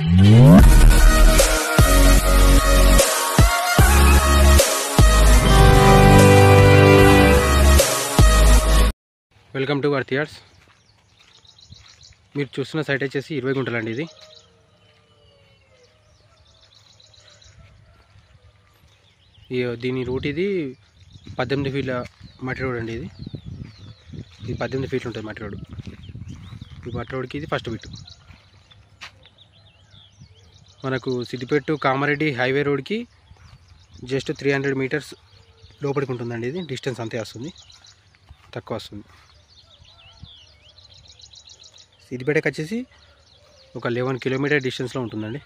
Welcome to worth yards. మీరు చూస్తున్న site వచ్చేసి 20 గుంటలు అండి. దీని రూట్ ఇది 18 ఫీట్ల మట్టి రోడ్ అండి. ఇది 18 ఫీట్లు ఉంటుంది మట్టి రోడ్. ఈ మట్టి రోడ్కి ఇది ఫస్ట్ బిట్. మనకు సిద్దిపేట కామారెడ్డి హైవే రోడ్కి జస్ట్ 300 మీటర్స్ లోపలికి ఉంటుందండి. ఇది డిస్టెన్స్ అంతే వస్తుంది, తక్కువ వస్తుంది. సిద్దిపేటకి వచ్చేసి ఒక 11 కిలోమీటర్ డిస్టెన్స్లో ఉంటుందండి.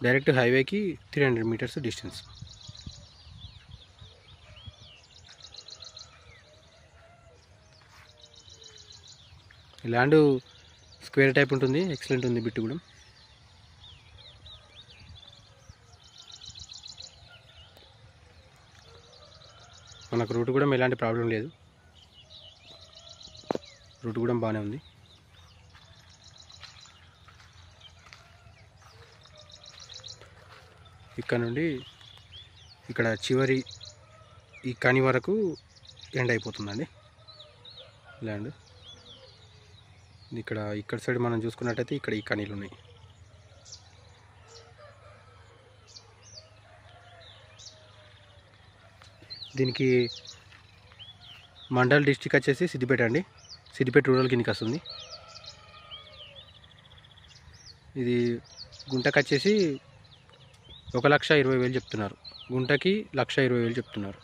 డైరెక్ట్ హైవేకి 300 metres distance. Land square type ఉంటుంది, ఎక్సలెంట్ ఉంది బిట్టు కూడా. మనకు రూట్ కూడా ఎలాంటి ప్రాబ్లం లేదు, రూట్ కూడా బాగానే ఉంది. ఇక్కడ నుండి ఇక్కడ చివరి ఈ కని వరకు ఎండ్ అయిపోతుందండి ల్యాండ్. ఇక్కడ సైడ్ మనం చూసుకున్నట్టయితే ఇక్కడ ఈ కనీలు ఉన్నాయి. దీనికి మండల్ డిస్టిక్ వచ్చేసి సిద్దిపేట అండి. సిద్దిపేట రూరల్ కిందకి వస్తుంది. ఇది గుంటకు వచ్చేసి 1,20,000 చెప్తున్నారు. గుంటకి 1,20,000 చెప్తున్నారు.